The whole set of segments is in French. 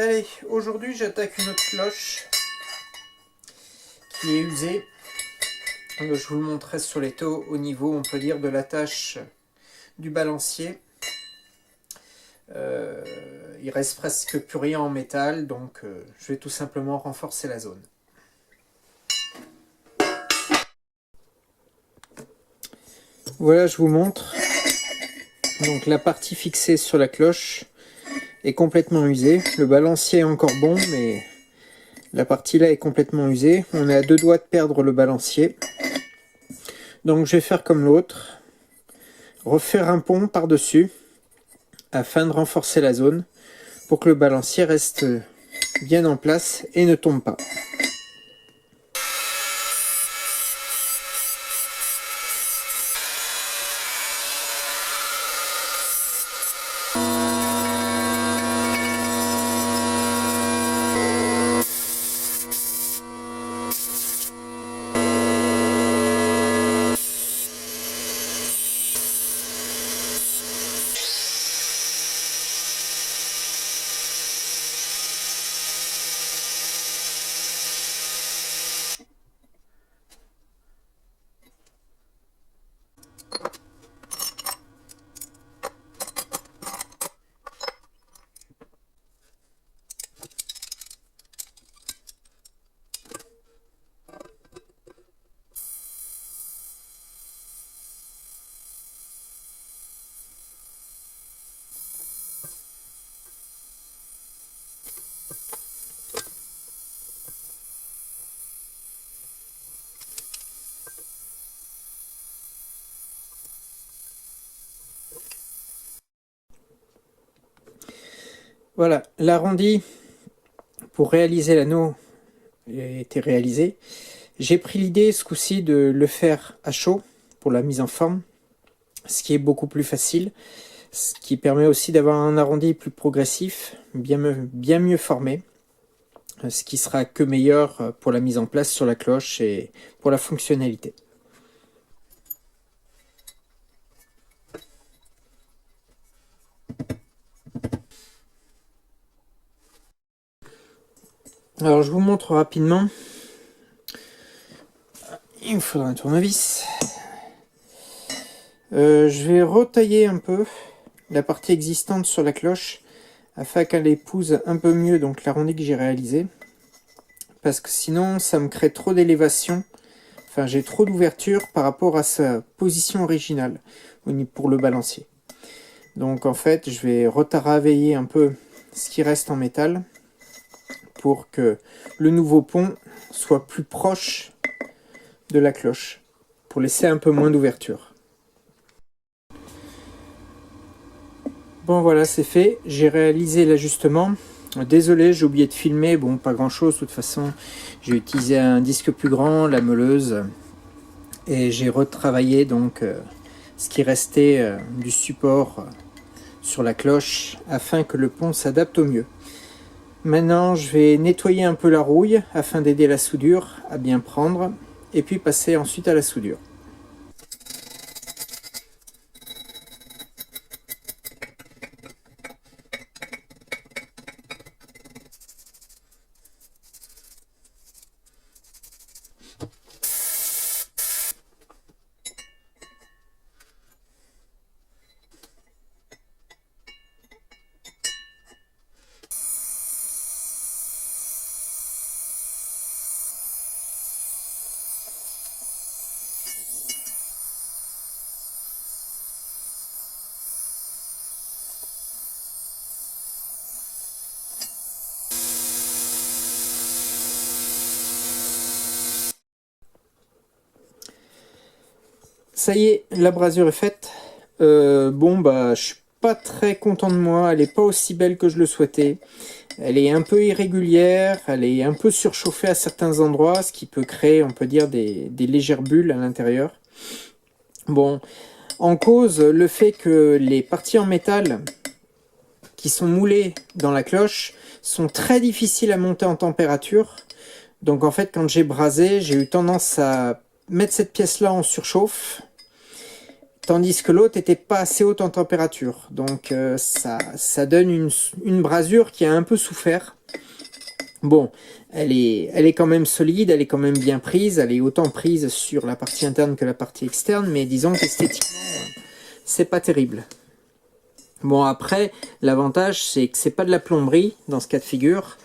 Allez, aujourd'hui j'attaque une autre cloche qui est usée. Je vous le montrerai sur les taux au niveau, on peut dire, de l'attache du balancier. Il reste presque plus rien en métal, donc je vais tout simplement renforcer la zone. Voilà, je vous montre. Donc la partie fixée sur la cloche est complètement usée. Le balancier est encore bon, mais la partie là est complètement usée. On est à deux doigts de perdre le balancier. Donc je vais faire comme l'autre. Refaire un pont par-dessus afin de renforcer la zone pour que le balancier reste bien en place et ne tombe pas. Voilà, l'arrondi pour réaliser l'anneau a été réalisé. J'ai pris l'idée ce coup-ci de le faire à chaud pour la mise en forme, ce qui est beaucoup plus facile, ce qui permet aussi d'avoir un arrondi plus progressif, bien mieux formé, ce qui sera que meilleur pour la mise en place sur la cloche et pour la fonctionnalité. Alors je vous montre rapidement. Il me faudra un tournevis. Je vais retailler un peu la partie existante sur la cloche afin qu'elle épouse un peu mieux donc l'arrondi que j'ai réalisé, parce que sinon ça me crée trop d'élévation, enfin j'ai trop d'ouverture par rapport à sa position originale pour le balancier. Donc en fait je vais retravailler un peu ce qui reste en métal pour que le nouveau pont soit plus proche de la cloche, pour laisser un peu moins d'ouverture. Bon voilà, c'est fait, j'ai réalisé l'ajustement. Désolé, j'ai oublié de filmer, bon pas grand chose, de toute façon j'ai utilisé un disque plus grand, la meuleuse, et j'ai retravaillé donc ce qui restait du support sur la cloche afin que le pont s'adapte au mieux. Maintenant je vais nettoyer un peu la rouille afin d'aider la soudure à bien prendre et puis passer ensuite à la soudure. Ça y est, la brasure est faite. Bon bah je suis pas très content de moi, elle est pas aussi belle que je le souhaitais. Elle est un peu irrégulière, elle est un peu surchauffée à certains endroits, ce qui peut créer, on peut dire, des légères bulles à l'intérieur. Bon, en cause, le fait que les parties en métal qui sont moulées dans la cloche sont très difficiles à monter en température. Donc en fait, quand j'ai brasé, j'ai eu tendance à mettre cette pièce-là en surchauffe, tandis que l'autre n'était pas assez haute en température. Donc ça donne une brasure qui a un peu souffert. Bon, elle est quand même solide, elle est quand même bien prise, elle est autant prise sur la partie interne que la partie externe, mais disons qu'esthétiquement, c'est pas terrible. Bon, après, l'avantage, c'est que c'est pas de la plomberie dans ce cas de figure,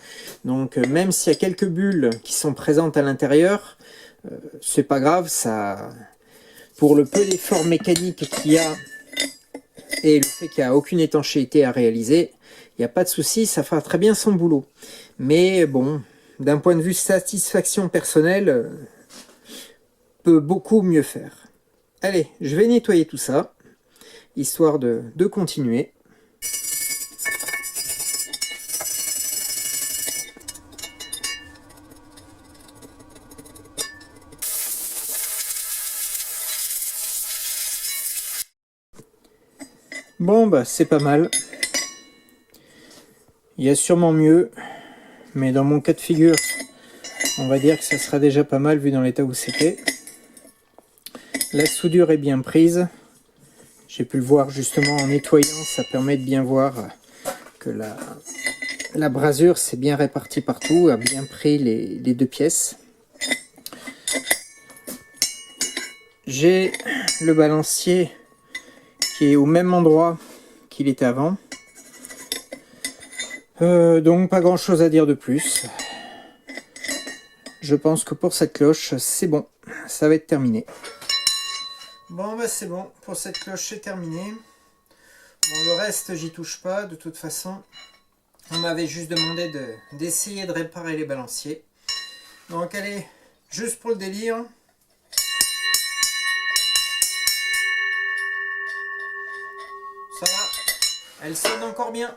donc même s'il y a quelques bulles qui sont présentes à l'intérieur, c'est pas grave, ça, pour le peu d'efforts mécaniques qu'il y a et le fait qu'il n'y a aucune étanchéité à réaliser, il n'y a pas de souci, ça fera très bien son boulot. Mais bon, d'un point de vue satisfaction personnelle, peut beaucoup mieux faire. Allez, je vais nettoyer tout ça, histoire de continuer. Bon, bah c'est pas mal. Il y a sûrement mieux, mais dans mon cas de figure, on va dire que ça sera déjà pas mal vu dans l'état où c'était. La soudure est bien prise. J'ai pu le voir justement en nettoyant, ça permet de bien voir que la brasure s'est bien répartie partout, a bien pris les deux pièces. J'ai le balancier qui est au même endroit qu'il était avant. Donc pas grand chose à dire de plus. Je pense que pour cette cloche, c'est bon. Ça va être terminé. Bon bah c'est bon, pour cette cloche c'est terminé. Bon, le reste j'y touche pas, de toute façon. On m'avait juste demandé d'essayer de réparer les balanciers. Donc allez, juste pour le délire. Ça va, elle sonne encore bien.